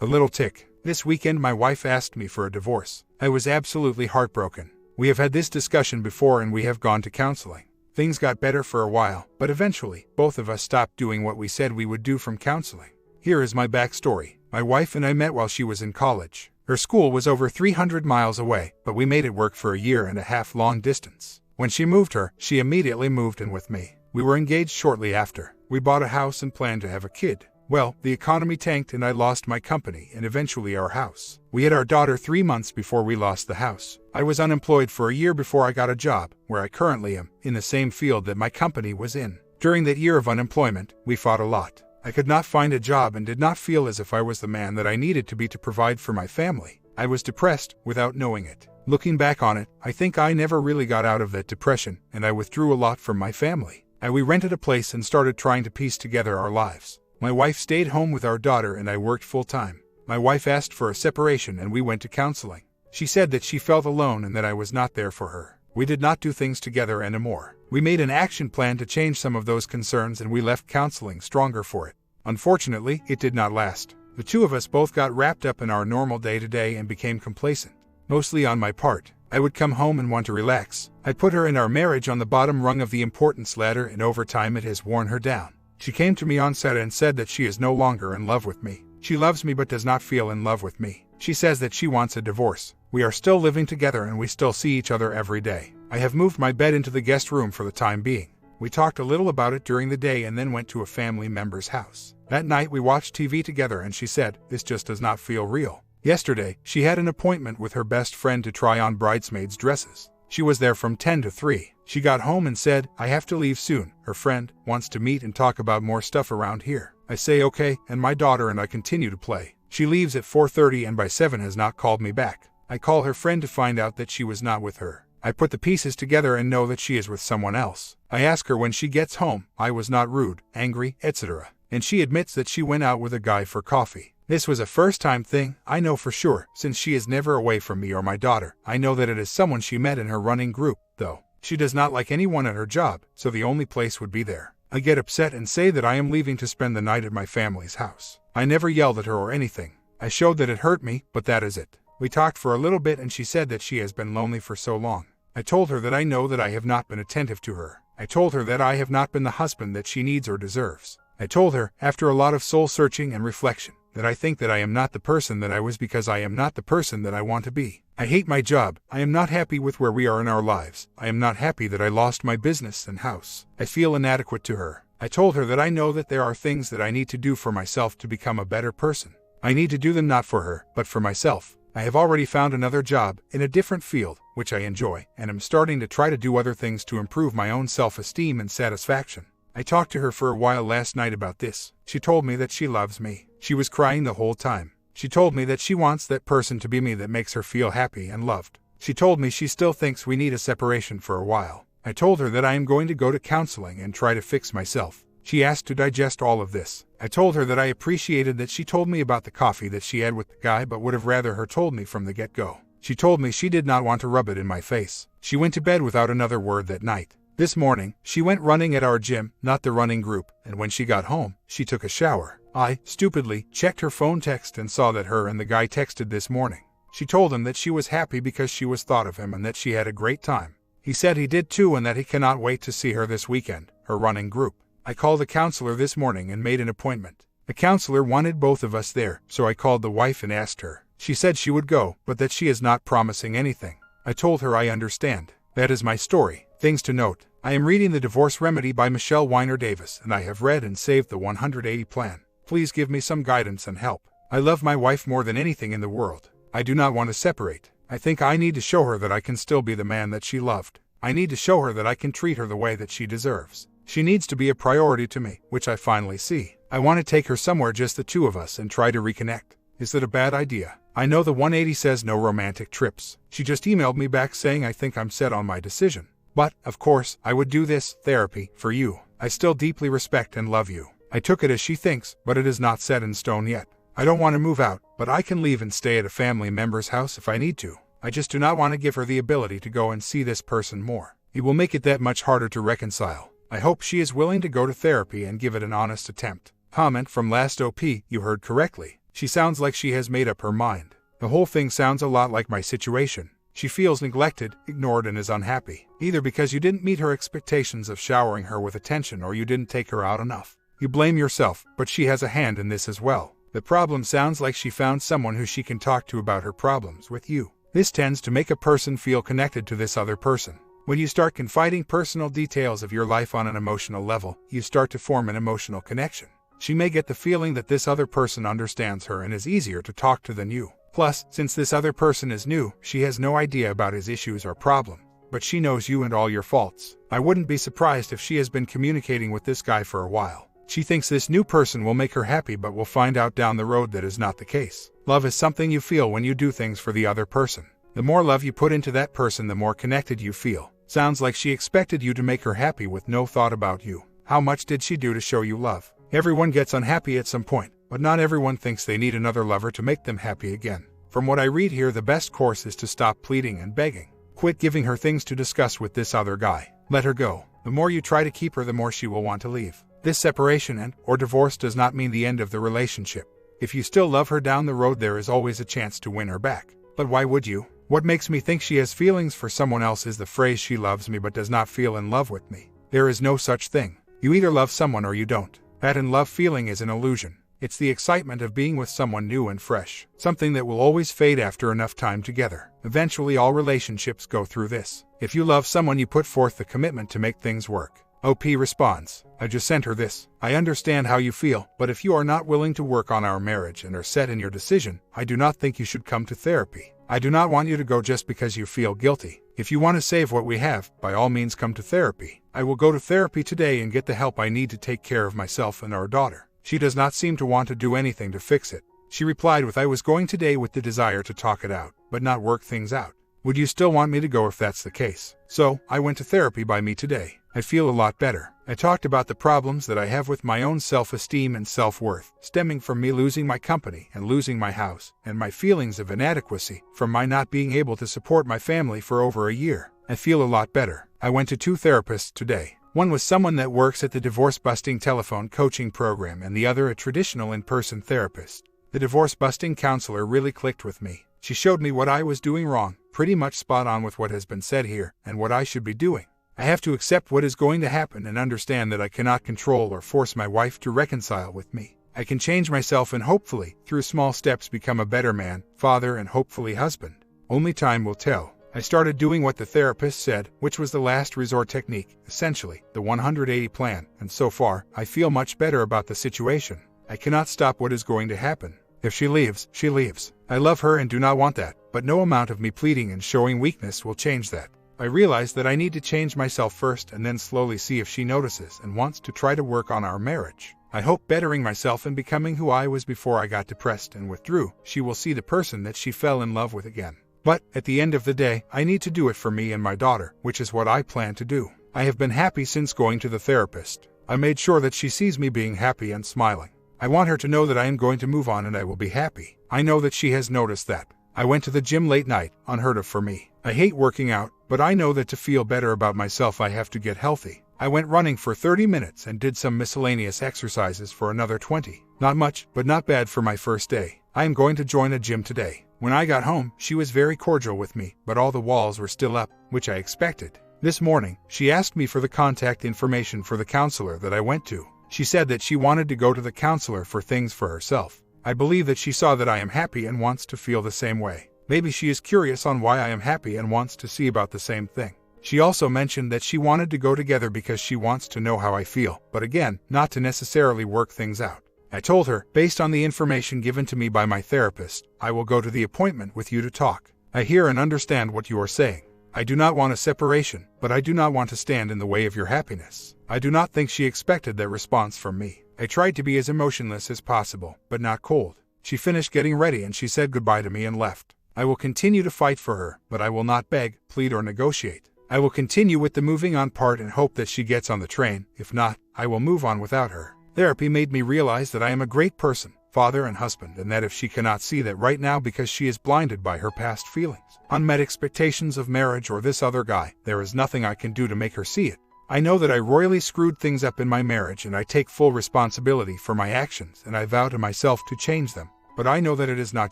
A little tick. This weekend my wife asked me for a divorce. I was absolutely heartbroken. We have had this discussion before and we have gone to counseling. Things got better for a while, but eventually, both of us stopped doing what we said we would do from counseling. Here is my backstory. My wife and I met while she was in college. Her school was over 300 miles away, but we made it work for a year and a half long distance. When she moved her, she immediately moved in with me. We were engaged shortly after. We bought a house and planned to have a kid. Well, the economy tanked and I lost my company and eventually our house. We had our daughter 3 months before we lost the house. I was unemployed for a year before I got a job, where I currently am, in the same field that my company was in. During that year of unemployment, we fought a lot. I could not find a job and did not feel as if I was the man that I needed to be to provide for my family. I was depressed without knowing it. Looking back on it, I think I never really got out of that depression, and I withdrew a lot from my family. We rented a place and started trying to piece together our lives. My wife stayed home with our daughter and I worked full-time. My wife asked for a separation and we went to counseling. She said that she felt alone and that I was not there for her. We did not do things together anymore. We made an action plan to change some of those concerns and we left counseling stronger for it. Unfortunately, it did not last. The two of us both got wrapped up in our normal day-to-day and became complacent. Mostly on my part. I would come home and want to relax. I put her and our marriage on the bottom rung of the importance ladder and over time it has worn her down. She came to me on set and said that she is no longer in love with me. She loves me but does not feel in love with me. She says that she wants a divorce. We are still living together and we still see each other every day. I have moved my bed into the guest room for the time being. We talked a little about it during the day and then went to a family member's house. That night we watched TV together and she said, "This just does not feel real." Yesterday, she had an appointment with her best friend to try on bridesmaids' dresses. She was there from 10 to 3. She got home and said, "I have to leave soon. Her friend wants to meet and talk about more stuff around here." I say okay, and my daughter and I continue to play. She leaves at 4:30 and by 7 has not called me back. I call her friend to find out that she was not with her. I put the pieces together and know that she is with someone else. I ask her when she gets home. I was not rude, angry, etc. And she admits that she went out with a guy for coffee. This was a first-time thing, I know for sure, since she is never away from me or my daughter. I know that it is someone she met in her running group, though. She does not like anyone at her job, so the only place would be there. I get upset and say that I am leaving to spend the night at my family's house. I never yelled at her or anything. I showed that it hurt me, but that is it. We talked for a little bit and she said that she has been lonely for so long. I told her that I know that I have not been attentive to her. I told her that I have not been the husband that she needs or deserves. I told her, after a lot of soul-searching and reflection, that I think that I am not the person that I was because I am not the person that I want to be. I hate my job. I am not happy with where we are in our lives. I am not happy that I lost my business and house. I feel inadequate to her. I told her that I know that there are things that I need to do for myself to become a better person. I need to do them not for her, but for myself. I have already found another job, in a different field, which I enjoy, and am starting to try to do other things to improve my own self-esteem and satisfaction. I talked to her for a while last night about this. She told me that she loves me. She was crying the whole time. She told me that she wants that person to be me that makes her feel happy and loved. She told me she still thinks we need a separation for a while. I told her that I am going to go to counseling and try to fix myself. She asked to digest all of this. I told her that I appreciated that she told me about the coffee that she had with the guy but would have rather her told me from the get-go. She told me she did not want to rub it in my face. She went to bed without another word that night. This morning, she went running at our gym, not the running group, and when she got home, she took a shower. I, stupidly, checked her phone text and saw that her and the guy texted this morning. She told him that she was happy because she was thought of him and that she had a great time. He said he did too and that he cannot wait to see her this weekend, her running group. I called a counselor this morning and made an appointment. The counselor wanted both of us there, so I called the wife and asked her. She said she would go, but that she is not promising anything. I told her I understand. That is my story. Things to note. I am reading The Divorce Remedy by Michelle Weiner Davis and I have read and saved the 180 plan. Please give me some guidance and help. I love my wife more than anything in the world. I do not want to separate. I think I need to show her that I can still be the man that she loved. I need to show her that I can treat her the way that she deserves. She needs to be a priority to me, which I finally see. I want to take her somewhere just the two of us and try to reconnect. Is that a bad idea? I know the 180 says no romantic trips. She just emailed me back saying I think I'm set on my decision. But, of course, I would do this, therapy, for you. I still deeply respect and love you. I took it as she thinks, but it is not set in stone yet. I don't want to move out, but I can leave and stay at a family member's house if I need to. I just do not want to give her the ability to go and see this person more. It will make it that much harder to reconcile. I hope she is willing to go to therapy and give it an honest attempt. Comment from last OP, you heard correctly. She sounds like she has made up her mind. The whole thing sounds a lot like my situation. She feels neglected, ignored, and is unhappy, either because you didn't meet her expectations of showering her with attention or you didn't take her out enough. You blame yourself, but she has a hand in this as well. The problem sounds like she found someone who she can talk to about her problems with you. This tends to make a person feel connected to this other person. When you start confiding personal details of your life on an emotional level, you start to form an emotional connection. She may get the feeling that this other person understands her and is easier to talk to than you. Plus, since this other person is new, she has no idea about his issues or problem. But she knows you and all your faults. I wouldn't be surprised if she has been communicating with this guy for a while. She thinks this new person will make her happy, but will find out down the road that is not the case. Love is something you feel when you do things for the other person. The more love you put into that person, the more connected you feel. Sounds like she expected you to make her happy with no thought about you. How much did she do to show you love? Everyone gets unhappy at some point, but not everyone thinks they need another lover to make them happy again. From what I read here, the best course is to stop pleading and begging. Quit giving her things to discuss with this other guy. Let her go. The more you try to keep her, the more she will want to leave. This separation and/or divorce does not mean the end of the relationship. If you still love her down the road, there is always a chance to win her back. But why would you? What makes me think she has feelings for someone else is the phrase "she loves me but does not feel in love with me." There is no such thing. You either love someone or you don't. That in love feeling is an illusion. It's the excitement of being with someone new and fresh, something that will always fade after enough time together. Eventually all relationships go through this. If you love someone, you put forth the commitment to make things work. OP responds, I just sent her this. I understand how you feel, but if you are not willing to work on our marriage and are set in your decision, I do not think you should come to therapy. I do not want you to go just because you feel guilty. If you want to save what we have, by all means come to therapy. I will go to therapy today and get the help I need to take care of myself and our daughter. She does not seem to want to do anything to fix it. She replied with, I was going today with the desire to talk it out, but not work things out. Would you still want me to go if that's the case? So, I went to therapy by me today. I feel a lot better. I talked about the problems that I have with my own self-esteem and self-worth, stemming from me losing my company and losing my house, and my feelings of inadequacy from my not being able to support my family for over a year. I feel a lot better. I went to 2 therapists today. One was someone that works at the divorce-busting telephone coaching program, and the other a traditional in-person therapist. The divorce-busting counselor really clicked with me. She showed me what I was doing wrong, pretty much spot on with what has been said here, and what I should be doing. I have to accept what is going to happen and understand that I cannot control or force my wife to reconcile with me. I can change myself and hopefully, through small steps, become a better man, father, and hopefully husband. Only time will tell. I started doing what the therapist said, which was the last resort technique, essentially, the 180 plan, and so far, I feel much better about the situation. I cannot stop what is going to happen. If she leaves, she leaves. I love her and do not want that, but no amount of me pleading and showing weakness will change that. I realize that I need to change myself first and then slowly see if she notices and wants to try to work on our marriage. I hope bettering myself and becoming who I was before I got depressed and withdrew, she will see the person that she fell in love with again. But, at the end of the day, I need to do it for me and my daughter, which is what I plan to do. I have been happy since going to the therapist. I made sure that she sees me being happy and smiling. I want her to know that I am going to move on and I will be happy. I know that she has noticed that. I went to the gym late night, unheard of for me. I hate working out, but I know that to feel better about myself I have to get healthy. I went running for 30 minutes and did some miscellaneous exercises for another 20. Not much, but not bad for my first day. I am going to join a gym today. When I got home, she was very cordial with me, but all the walls were still up, which I expected. This morning, she asked me for the contact information for the counselor that I went to. She said that she wanted to go to the counselor for things for herself. I believe that she saw that I am happy and wants to feel the same way. Maybe she is curious on why I am happy and wants to see about the same thing. She also mentioned that she wanted to go together because she wants to know how I feel, but again, not to necessarily work things out. I told her, based on the information given to me by my therapist, I will go to the appointment with you to talk. I hear and understand what you are saying. I do not want a separation, but I do not want to stand in the way of your happiness. I do not think she expected that response from me. I tried to be as emotionless as possible, but not cold. She finished getting ready and she said goodbye to me and left. I will continue to fight for her, but I will not beg, plead, or negotiate. I will continue with the moving on part and hope that she gets on the train. If not, I will move on without her. Therapy made me realize that I am a great person, father and husband, and that if she cannot see that right now because she is blinded by her past feelings, unmet expectations of marriage, or this other guy, there is nothing I can do to make her see it. I know that I royally screwed things up in my marriage and I take full responsibility for my actions, and I vow to myself to change them. but I know that it is not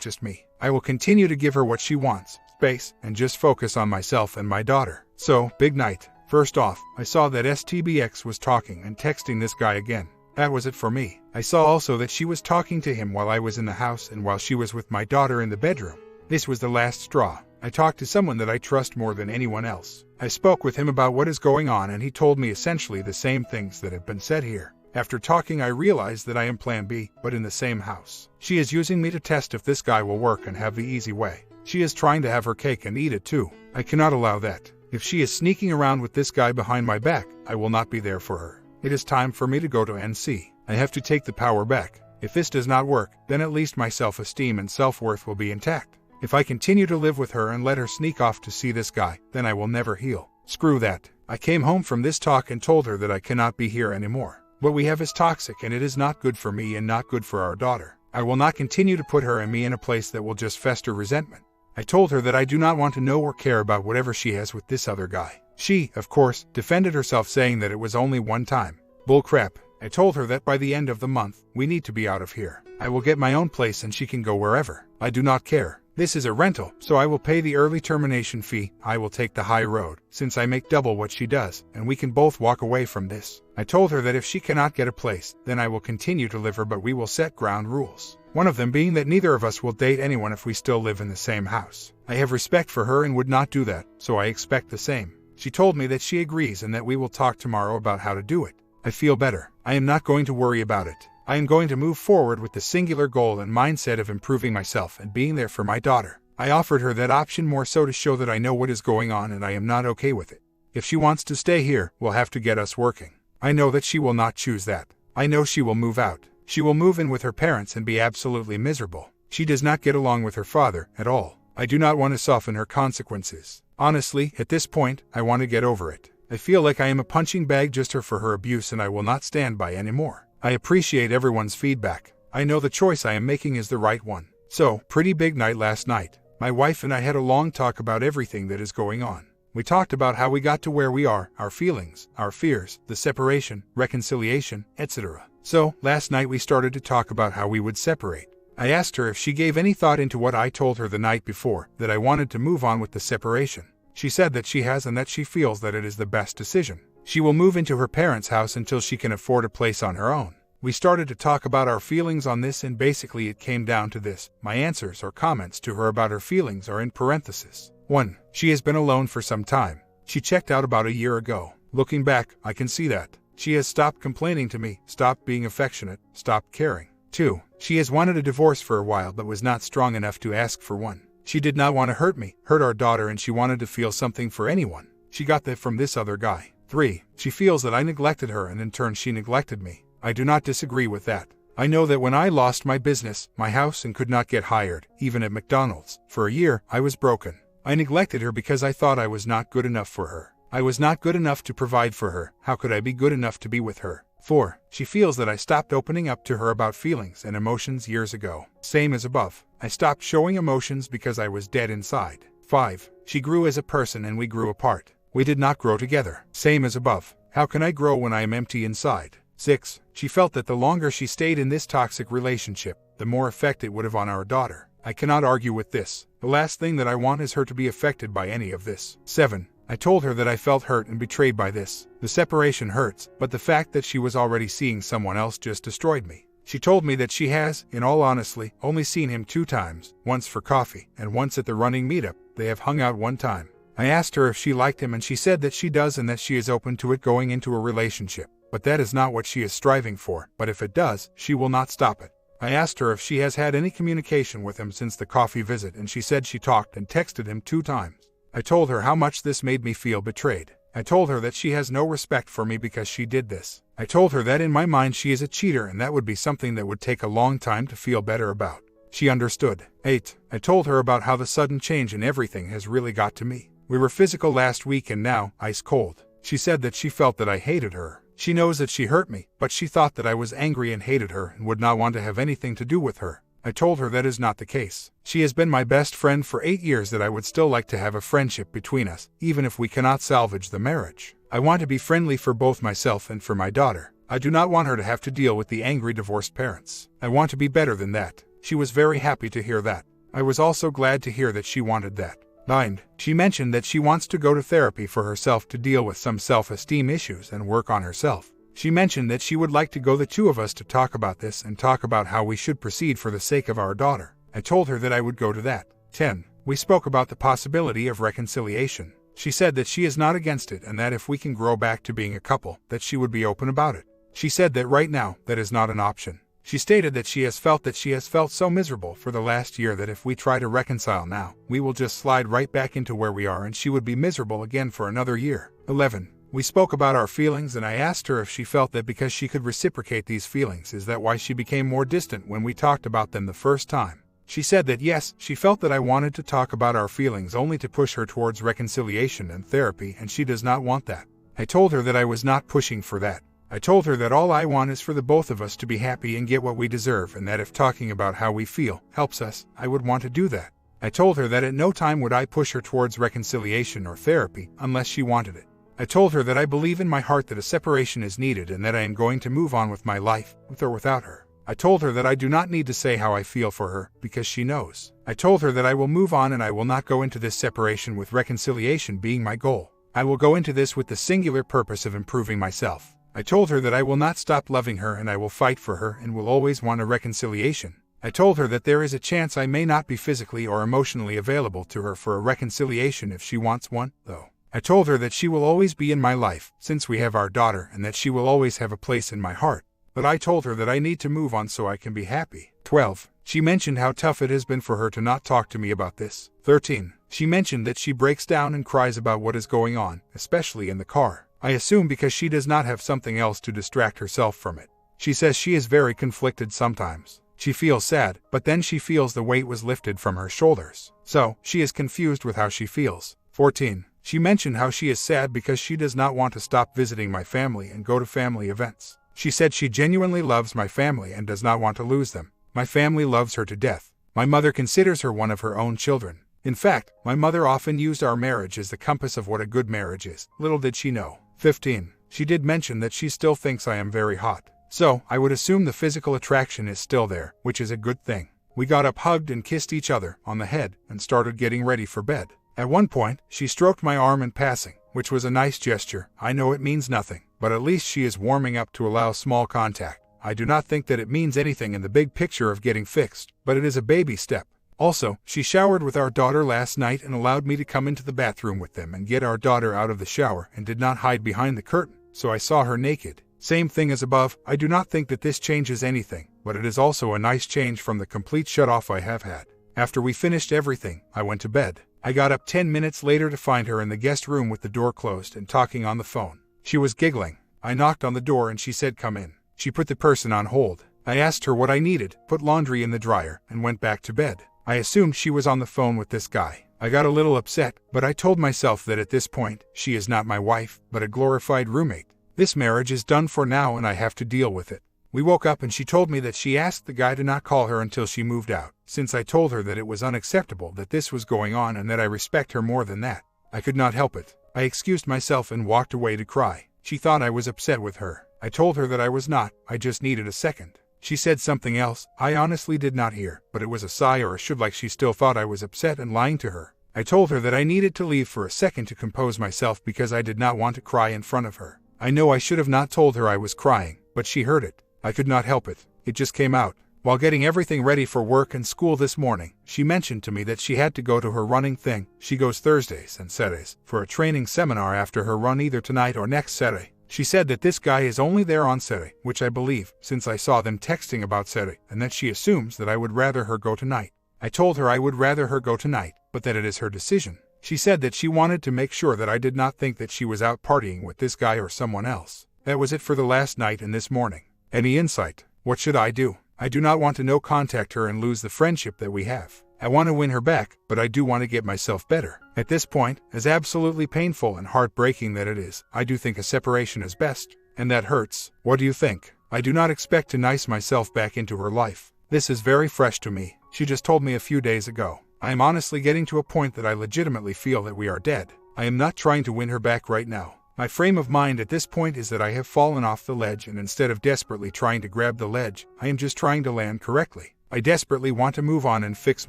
just me. I will continue to give her what she wants, space, and just focus on myself and my daughter. So, big night. First off, I saw that STBX was talking and texting this guy again. That was it for me. I saw also that she was talking to him while I was in the house and while she was with my daughter in the bedroom. This was the last straw. I talked to someone that I trust more than anyone else. I spoke with him about what is going on and he told me essentially the same things that have been said here. After talking, I realized that I am plan B, but in the same house. She is using me to test if this guy will work and have the easy way. She is trying to have her cake and eat it too. I cannot allow that. If she is sneaking around with this guy behind my back, I will not be there for her. It is time for me to go to NC. I have to take the power back. If this does not work, then at least my self-esteem and self-worth will be intact. If I continue to live with her and let her sneak off to see this guy, then I will never heal. Screw that. I came home from this talk and told her that I cannot be here anymore. What we have is toxic and it is not good for me and not good for our daughter. I will not continue to put her and me in a place that will just fester resentment. I told her that I do not want to know or care about whatever she has with this other guy. She, of course, defended herself saying that it was only one time. Bullcrap. I told her that by the end of the month, we need to be out of here. I will get my own place and she can go wherever. I do not care. This is a rental, so I will pay the early termination fee. I will take the high road, since I make double what she does, and we can both walk away from this. I told her that if she cannot get a place, then I will continue to live her, but we will set ground rules. One of them being that neither of us will date anyone if we still live in the same house. I have respect for her and would not do that, so I expect the same. She told me that she agrees and that we will talk tomorrow about how to do it. I feel better. I am not going to worry about it. I am going to move forward with the singular goal and mindset of improving myself and being there for my daughter. I offered her that option more so to show that I know what is going on and I am not okay with it. If she wants to stay here, we'll have to get us working. I know that she will not choose that. I know she will move out. She will move in with her parents and be absolutely miserable. She does not get along with her father at all. I do not want to soften her consequences. Honestly, at this point, I want to get over it. I feel like I am a punching bag just for her abuse and I will not stand by anymore. I appreciate everyone's feedback. I know the choice I am making is the right one. So, pretty big night last night. My wife and I had a long talk about everything that is going on. We talked about how we got to where we are, our feelings, our fears, the separation, reconciliation, etc. So, last night we started to talk about how we would separate. I asked her if she gave any thought into what I told her the night before, that I wanted to move on with the separation. She said that she has and that she feels that it is the best decision. She will move into her parents' house until she can afford a place on her own. We started to talk about our feelings on this and basically it came down to this. My answers or comments to her about her feelings are in parentheses. 1. She has been alone for some time. She checked out about a year ago. Looking back, I can see that. She has stopped complaining to me, stopped being affectionate, stopped caring. 2. She has wanted a divorce for a while but was not strong enough to ask for one. She did not want to hurt me, hurt our daughter, and she wanted to feel something for anyone. She got that from this other guy. 3. She feels that I neglected her and in turn she neglected me. I do not disagree with that. I know that when I lost my business, my house, and could not get hired, even at McDonald's, for a year, I was broken. I neglected her because I thought I was not good enough for her. I was not good enough to provide for her. How could I be good enough to be with her? 4. She feels that I stopped opening up to her about feelings and emotions years ago. Same as above. I stopped showing emotions because I was dead inside. 5. She grew as a person and we grew apart. We did not grow together. Same as above. How can I grow when I am empty inside? 6. She felt that the longer she stayed in this toxic relationship, the more effect it would have on our daughter. I cannot argue with this. The last thing that I want is her to be affected by any of this. 7. I told her that I felt hurt and betrayed by this. The separation hurts, but the fact that she was already seeing someone else just destroyed me. She told me that she has, in all honesty, only seen him 2 times, once for coffee, and once at the running meetup. They have hung out 1 time. I asked her if she liked him and she said that she does and that she is open to it going into a relationship. But that is not what she is striving for, but if it does, she will not stop it. I asked her if she has had any communication with him since the coffee visit and she said she talked and texted him 2 times. I told her how much this made me feel betrayed. I told her that she has no respect for me because she did this. I told her that in my mind she is a cheater and that would be something that would take a long time to feel better about. She understood. 8. I told her about how the sudden change in everything has really got to me. We were physical last week and now, ice cold. She said that she felt that I hated her. She knows that she hurt me, but she thought that I was angry and hated her and would not want to have anything to do with her. I told her that is not the case. She has been my best friend for 8 years, that I would still like to have a friendship between us, even if we cannot salvage the marriage. I want to be friendly for both myself and for my daughter. I do not want her to have to deal with the angry divorced parents. I want to be better than that. She was very happy to hear that. I was also glad to hear that she wanted that. 9. She mentioned that she wants to go to therapy for herself to deal with some self-esteem issues and work on herself. She mentioned that she would like to go the two of us to talk about this and talk about how we should proceed for the sake of our daughter. I told her that I would go to that. 10. We spoke about the possibility of reconciliation. She said that she is not against it and that if we can grow back to being a couple, that she would be open about it. She said that right now, that is not an option. She stated that she has felt so miserable for the last year that if we try to reconcile now, we will just slide right back into where we are and she would be miserable again for another year. 11. We spoke about our feelings and I asked her if she felt that because she could reciprocate these feelings, is that why she became more distant when we talked about them the first time? She said that yes, she felt that I wanted to talk about our feelings only to push her towards reconciliation and therapy, and she does not want that. I told her that I was not pushing for that. I told her that all I want is for the both of us to be happy and get what we deserve, and that if talking about how we feel helps us, I would want to do that. I told her that at no time would I push her towards reconciliation or therapy unless she wanted it. I told her that I believe in my heart that a separation is needed and that I am going to move on with my life, with or without her. I told her that I do not need to say how I feel for her, because she knows. I told her that I will move on and I will not go into this separation with reconciliation being my goal. I will go into this with the singular purpose of improving myself. I told her that I will not stop loving her and I will fight for her and will always want a reconciliation. I told her that there is a chance I may not be physically or emotionally available to her for a reconciliation if she wants one, though. I told her that she will always be in my life, since we have our daughter, and that she will always have a place in my heart. But I told her that I need to move on so I can be happy. 12. She mentioned how tough it has been for her to not talk to me about this. 13. She mentioned that she breaks down and cries about what is going on, especially in the car. I assume because she does not have something else to distract herself from it. She says she is very conflicted sometimes. She feels sad, but then she feels the weight was lifted from her shoulders. So, she is confused with how she feels. 14. She mentioned how she is sad because she does not want to stop visiting my family and go to family events. She said she genuinely loves my family and does not want to lose them. My family loves her to death. My mother considers her one of her own children. In fact, my mother often used our marriage as the compass of what a good marriage is. Little did she know. 15. She did mention that she still thinks I am very hot. So, I would assume the physical attraction is still there, which is a good thing. We got up, hugged and kissed each other on the head and started getting ready for bed. At one point, she stroked my arm in passing, which was a nice gesture. I know it means nothing, but at least she is warming up to allow small contact. I do not think that it means anything in the big picture of getting fixed, but it is a baby step. Also, she showered with our daughter last night and allowed me to come into the bathroom with them and get our daughter out of the shower and did not hide behind the curtain, so I saw her naked. Same thing as above. I do not think that this changes anything, but it is also a nice change from the complete shut-off I have had. After we finished everything, I went to bed. I got up 10 minutes later to find her in the guest room with the door closed and talking on the phone. She was giggling. I knocked on the door and she said come in. She put the person on hold. I asked her what I needed, put laundry in the dryer, and went back to bed. I assumed she was on the phone with this guy. I got a little upset, but I told myself that at this point, she is not my wife, but a glorified roommate. This marriage is done for now and I have to deal with it. We woke up and she told me that she asked the guy to not call her until she moved out, since I told her that it was unacceptable that this was going on and that I respect her more than that. I could not help it. I excused myself and walked away to cry. She thought I was upset with her. I told her that I was not, I just needed a second. She said something else, I honestly did not hear, but it was a sigh or a should, like she still thought I was upset and lying to her. I told her that I needed to leave for a second to compose myself because I did not want to cry in front of her. I know I should have not told her I was crying, but she heard it. I could not help it. It just came out. While getting everything ready for work and school this morning, she mentioned to me that she had to go to her running thing. She goes Thursdays and Saturdays for a training seminar after her run either tonight or next Saturday. She said that this guy is only there on Saturday, which I believe, since I saw them texting about Saturday, and that she assumes that I would rather her go tonight. I told her I would rather her go tonight, but that it is her decision. She said that she wanted to make sure that I did not think that she was out partying with this guy or someone else. That was it for the last night and this morning. Any insight? What should I do? I do not want to no contact her and lose the friendship that we have. I want to win her back, but I do want to get myself better. At this point, as absolutely painful and heartbreaking that it is, I do think a separation is best. And that hurts. What do you think? I do not expect to nice myself back into her life. This is very fresh to me. She just told me a few days ago. I am honestly getting to a point that I legitimately feel that we are dead. I am not trying to win her back right now. My frame of mind at this point is that I have fallen off the ledge, and instead of desperately trying to grab the ledge, I am just trying to land correctly. I desperately want to move on and fix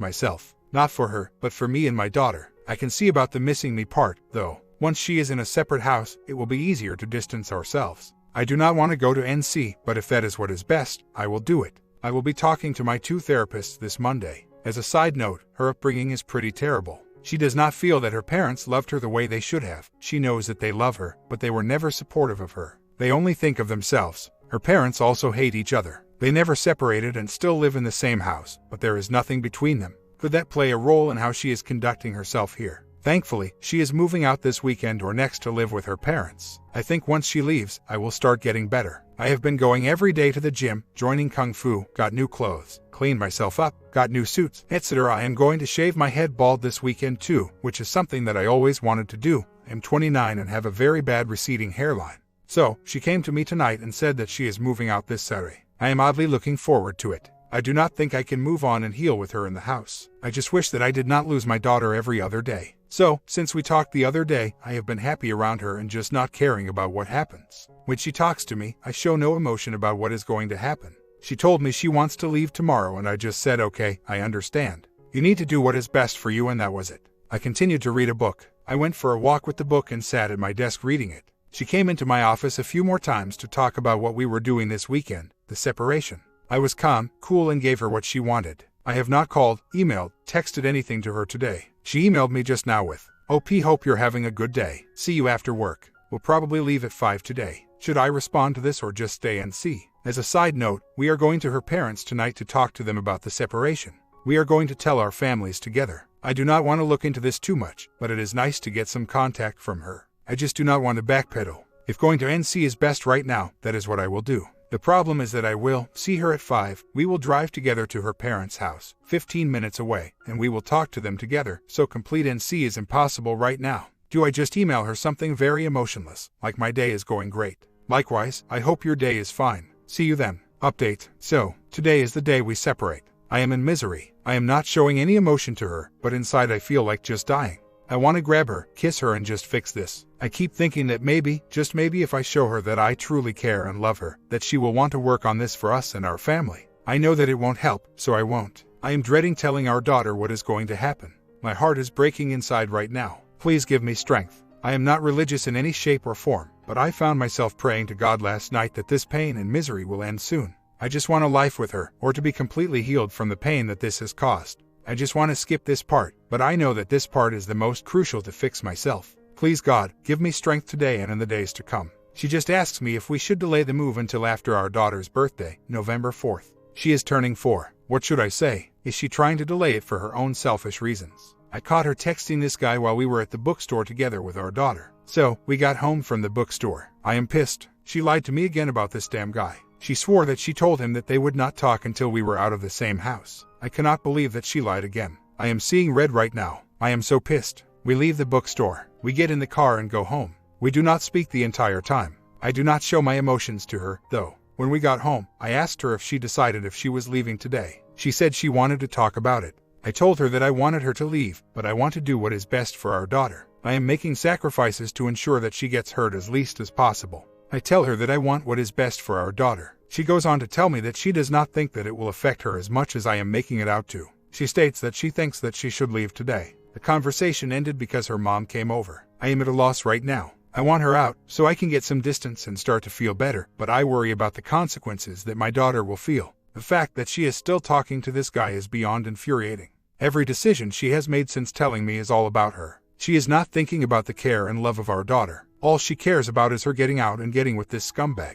myself. Not for her, but for me and my daughter. I can see about the missing me part, though. Once she is in a separate house, it will be easier to distance ourselves. I do not want to go to NC, but if that is what is best, I will do it. I will be talking to my 2 therapists this Monday. As a side note, her upbringing is pretty terrible. She does not feel that her parents loved her the way they should have. She knows that they love her, but they were never supportive of her. They only think of themselves. Her parents also hate each other. They never separated and still live in the same house, but there is nothing between them. Could that play a role in how she is conducting herself here? Thankfully, she is moving out this weekend or next to live with her parents. I think once she leaves, I will start getting better. I have been going every day to the gym, joining Kung Fu, got new clothes, cleaned myself up, got new suits, etc. I am going to shave my head bald this weekend too, which is something that I always wanted to do. I am 29 and have a very bad receding hairline. So, she came to me tonight and said that she is moving out this Saturday. I am oddly looking forward to it. I do not think I can move on and heal with her in the house. I just wish that I did not lose my daughter every other day. So, since we talked the other day, I have been happy around her and just not caring about what happens. When she talks to me, I show no emotion about what is going to happen. She told me she wants to leave tomorrow and I just said okay, I understand. You need to do what is best for you and that was it. I continued to read a book. I went for a walk with the book and sat at my desk reading it. She came into my office a few more times to talk about what we were doing this weekend, the separation. I was calm, cool and gave her what she wanted. I have not called, emailed, texted anything to her today. She emailed me just now with, "OP, hope you're having a good day. See you after work. We'll probably leave at 5 today." Should I respond to this or just stay and see? As a side note, we are going to her parents tonight to talk to them about the separation. We are going to tell our families together. I do not want to look into this too much, but it is nice to get some contact from her. I just do not want to backpedal. If going to NC is best right now, that is what I will do. The problem is that I will see her at 5. We will drive together to her parents' house, 15 minutes away, and we will talk to them together, so complete NC is impossible right now. Do I just email her something very emotionless, like my day is going great? Likewise, I hope your day is fine. See you then. Update. So, today is the day we separate. I am in misery. I am not showing any emotion to her, but inside I feel like just dying. I want to grab her, kiss her and just fix this. I keep thinking that maybe, just maybe if I show her that I truly care and love her, that she will want to work on this for us and our family. I know that it won't help, so I won't. I am dreading telling our daughter what is going to happen. My heart is breaking inside right now. Please give me strength. I am not religious in any shape or form, but I found myself praying to God last night that this pain and misery will end soon. I just want a life with her, or to be completely healed from the pain that this has caused. I just want to skip this part, but I know that this part is the most crucial to fix myself. Please God, give me strength today and in the days to come. She just asks me if we should delay the move until after our daughter's birthday, November 4th. She is turning 4. What should I say? Is she trying to delay it for her own selfish reasons? I caught her texting this guy while we were at the bookstore together with our daughter. So, we got home from the bookstore. I am pissed. She lied to me again about this damn guy. She swore that she told him that they would not talk until we were out of the same house. I cannot believe that she lied again. I am seeing red right now. I am so pissed. We leave the bookstore. We get in the car and go home. We do not speak the entire time. I do not show my emotions to her, though. When we got home, I asked her if she decided if she was leaving today. She said she wanted to talk about it. I told her that I wanted her to leave, but I want to do what is best for our daughter. I am making sacrifices to ensure that she gets hurt as least as possible. I tell her that I want what is best for our daughter. She goes on to tell me that she does not think that it will affect her as much as I am making it out to. She states that she thinks that she should leave today. The conversation ended because her mom came over. I am at a loss right now. I want her out, so I can get some distance and start to feel better, but I worry about the consequences that my daughter will feel. The fact that she is still talking to this guy is beyond infuriating. Every decision she has made since telling me is all about her. She is not thinking about the care and love of our daughter. All she cares about is her getting out and getting with this scumbag.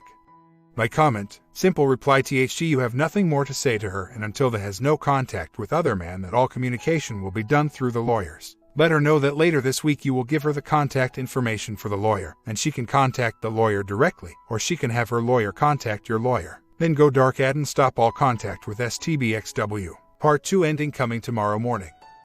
My comment, simple reply THG, you have nothing more to say to her, and until there has no contact with other man that all communication will be done through the lawyers. Let her know that later this week you will give her the contact information for the lawyer, and she can contact the lawyer directly, or she can have her lawyer contact your lawyer. Then go dark, add and stop all contact with STBXW. Part 2 ending coming tomorrow morning.